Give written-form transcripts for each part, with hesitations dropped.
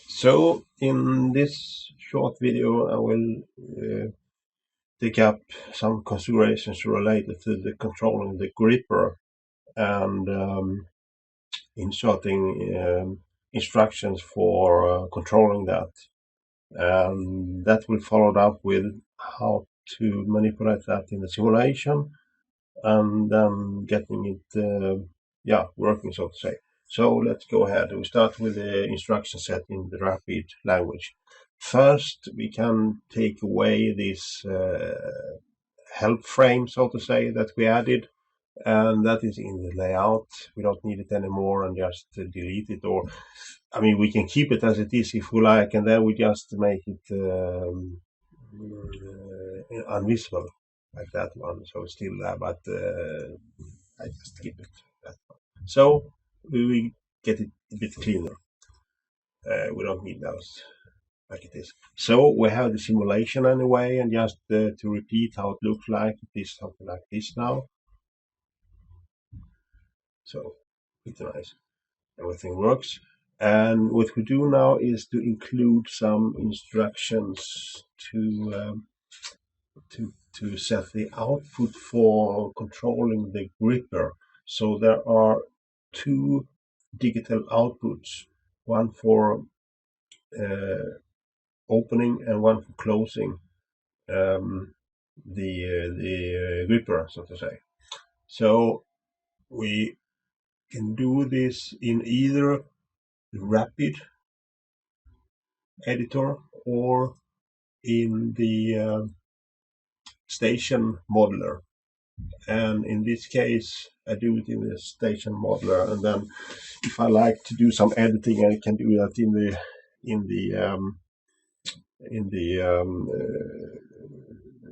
So in this short video I will take up some considerations related to the controlling the gripper and inserting instructions for controlling that, and that will follow up with how to manipulate that in the simulation and then getting it working, so to say. So let's go ahead. We start with the instruction set in the rapid language. First, we can take away this help frame, so to say, that we added, and that is in the layout. We don't need it anymore and just delete it, or I mean, we can keep it as it is if we like, and then we just make it unvisible like that one. So it's still there, but I just keep it that one. So we will get it a bit cleaner. We don't need those like it is. So we have the simulation anyway, and just to repeat how it looks like, it is something like this now. So it's nice. Everything works. And what we do now is to include some instructions to set the output for controlling the gripper. So there are two digital outputs, one for opening and one for closing the gripper, so to say. So we can do this in either the rapid editor or in the station modeler, and in this case I do it in the station modeler, and then if I like to do some editing I can do that in the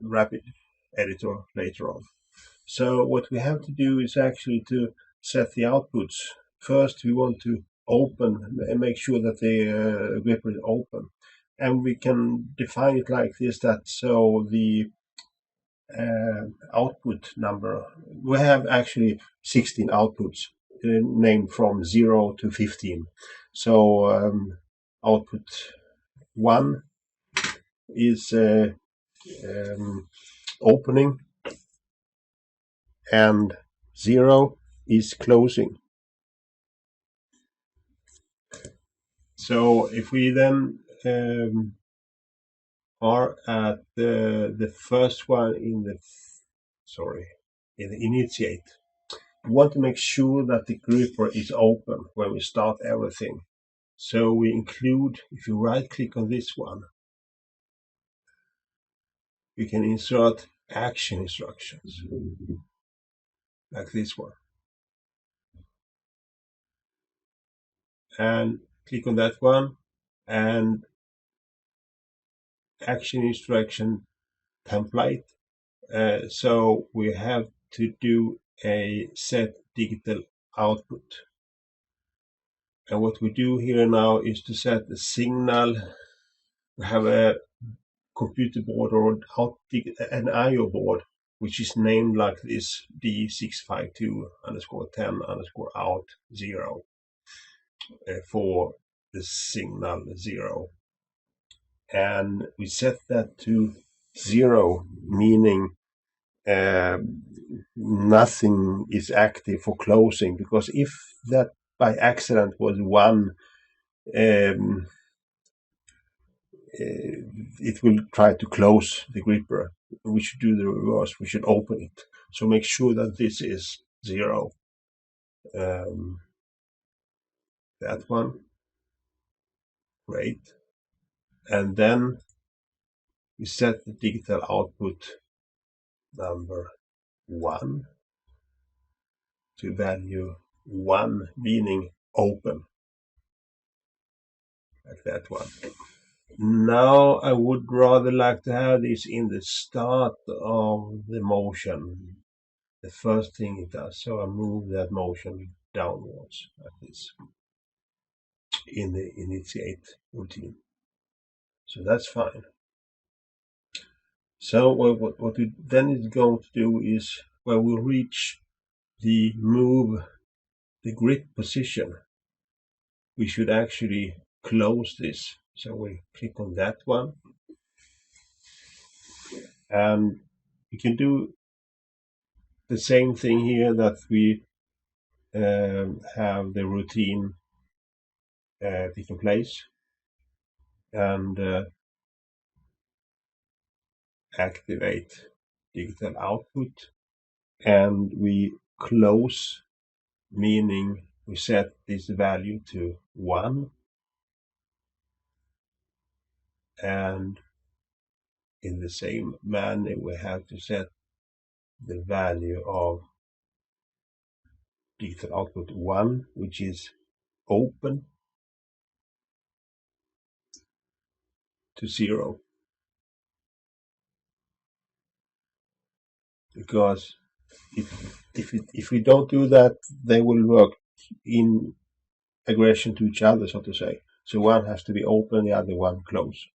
rapid editor later on. So what we have to do is actually to set the outputs. First we want to open and make sure that the gripper is open, and we can define it like this, that so the output number, we have actually 16 outputs named from 0 to 15. So output 1 is opening and 0 is closing. So if we then are at the first one in the initiate, we want to make sure that the gripper is open when we start everything. So we include, if you right click on this one, we can insert action instructions like this one, and click on that one, and action instruction template. So we have to do a set digital output, and what we do here now is to set the signal. We have a computer board or an IO board which is named like this, D652_10_out 0 for the signal 0, and we set that to 0, meaning nothing is active for closing, because if that by accident was 1, it will try to close the gripper. We should do the reverse. We should open it. So make sure that this is 0. That one. Great. And then we set the digital output number 1 to value 1, meaning open. Like that one. Now I would rather like to have this in the start of the motion, the first thing it does. So I move that motion downwards like this in the initiate routine. So that's fine. So what we then is going to do is, when we reach the move the grip position, we should actually close this. So we click on that one, and we can do the same thing here, that we have the routine taking place, and activate digital output, and we close, meaning we set this value to 1, and in the same manner we have to set the value of digital output 1, which is open, to 0, because if we don't do that, they will work in aggression to each other, so to say. So one has to be open, the other one close,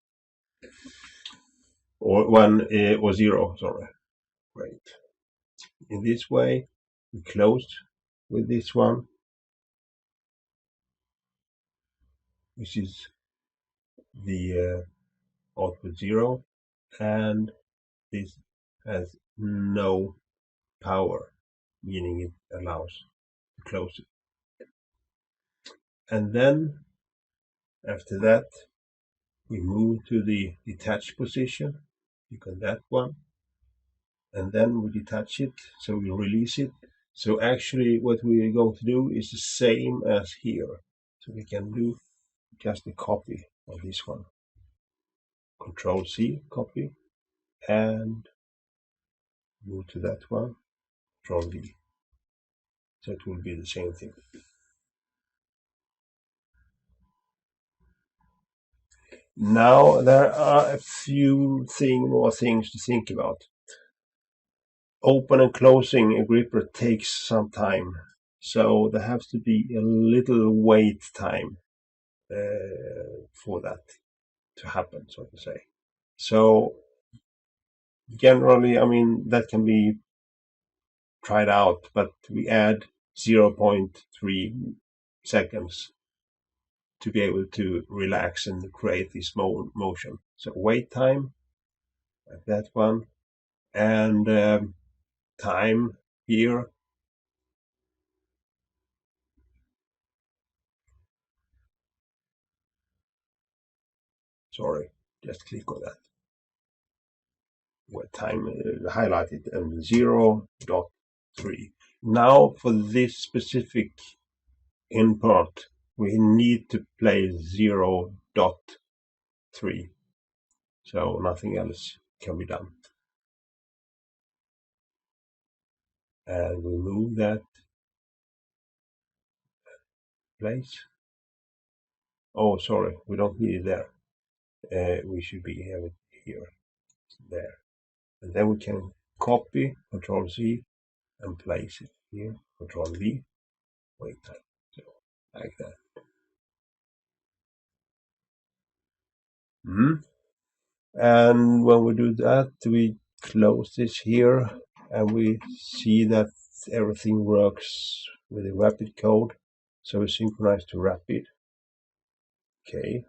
or 1 or 0. Sorry, great. In this way, we closed with this one, which is the output 0, and this has no power, meaning it allows to close it. And then after that, we move to the detached position. Click on that one, and then we detach it, so we release it. So actually what we are going to do is the same as here. So we can do just a copy of this one. Control C, copy, and move to that one, Control V. So it will be the same thing. Now there are a few more things to think about. Open and closing a gripper takes some time, so there has to be a little wait time for that to happen, so to say. So generally, I mean, that can be tried out, but we add 0.3 seconds to be able to relax and create this motion. So wait time, like that one, and time here. Sorry, just click on that. Wait time highlighted, and 0.3. Now for this specific input, we need to place 0.3, so nothing else can be done. And we move that place. Oh, sorry, we don't need it there. We should have it here, there. And then we can copy, Control C, and place it here, Control V, wait time. So, like that. And when we do that, we close this here, and we see that everything works with the rapid code. So we synchronize to rapid. Okay.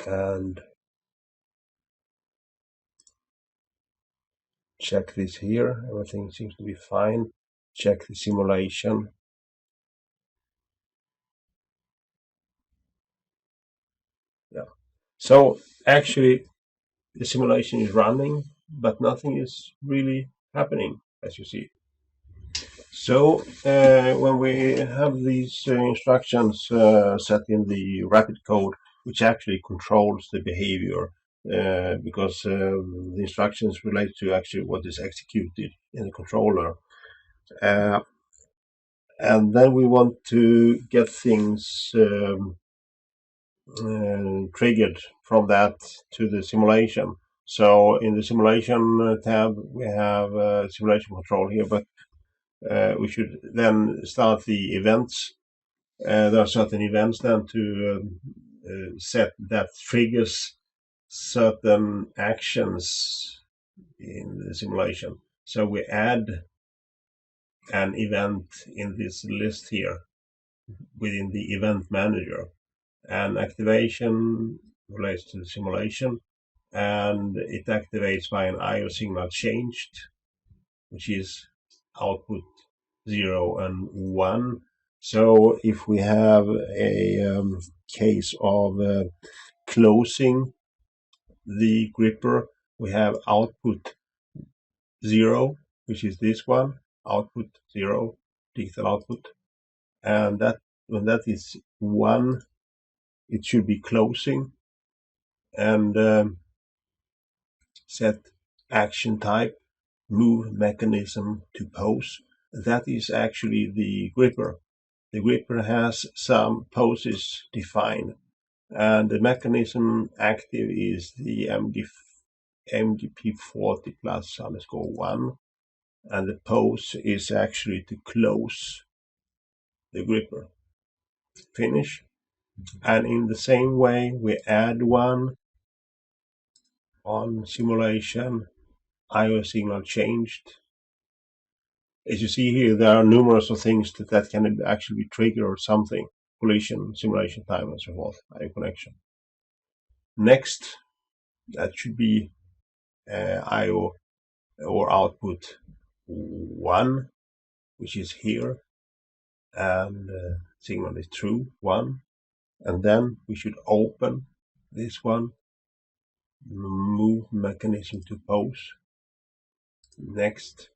And check this here. Everything seems to be fine. Check the simulation. Yeah. So actually, the simulation is running, but nothing is really happening, as you see. So when we have these instructions set in the rapid code, which actually controls the behavior, because the instructions relate to actually what is executed in the controller. And then we want to get things triggered from that to the simulation. So in the simulation tab, we have simulation control here, but we should then start the events. There are certain events then to set that triggers certain actions in the simulation. So we add an event in this list here, within the event manager. And activation relates to the simulation, and it activates by an IO signal changed, which is output 0 and 1. So if we have a case of closing the gripper, we have output 0, which is this one, output 0, digital output. And that when that is 1, it should be closing. And set action type, move mechanism to pose. That is actually the gripper. The gripper has some poses defined, and the mechanism active is the MDP40 plus underscore 1, and the pose is actually to close the gripper. Finish. And in the same way, we add one on simulation, IO signal changed. As you see here, there are numerous of things that can actually trigger something, collision, simulation time, and so forth, IO connection. Next, that should be IO or output 1, which is here, and signal is true, 1. And then we should open this one, move mechanism to pose. Next,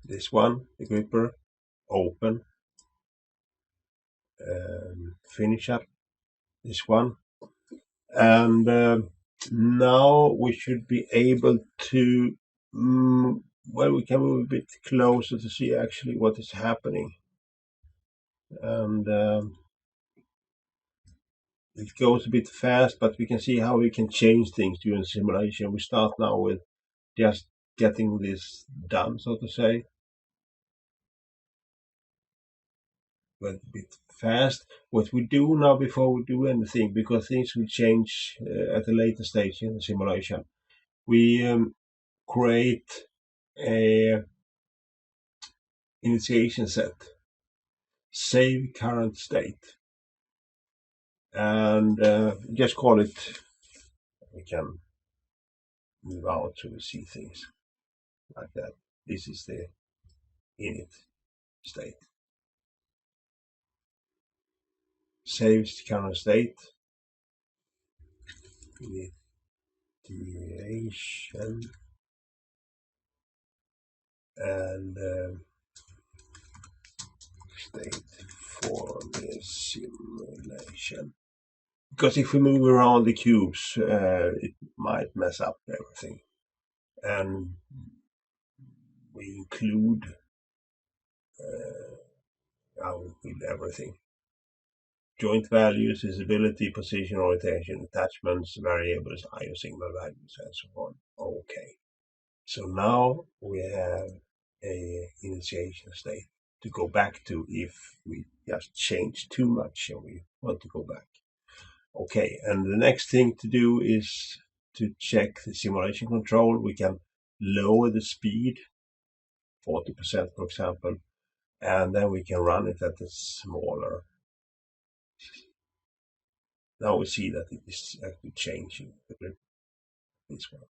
this one, the gripper, open, finish up this one. And now we should be able to, well, we can move a bit closer to see actually what is happening. And it goes a bit fast, but we can see how we can change things during the simulation. We start now with just getting this done, so to say. But a bit fast. What we do now before we do anything, because things will change at a later stage in the simulation, we create a initiation set, save current state, and just call it. We can move out so we see things like that. This is the init state. Saves current state. Initiation and state for the simulation. Because if we move around the cubes, it might mess up everything. And we include everything. Joint values, visibility, position, orientation, attachments, variables, IO signal values, and so on. Okay. So now we have a initiation state to go back to if we just change too much and we want to go back. Okay, and the next thing to do is to check the simulation control. We can lower the speed, 40% for example, and then we can run it at a smaller. Now we see that it is actually changing the grip, this one.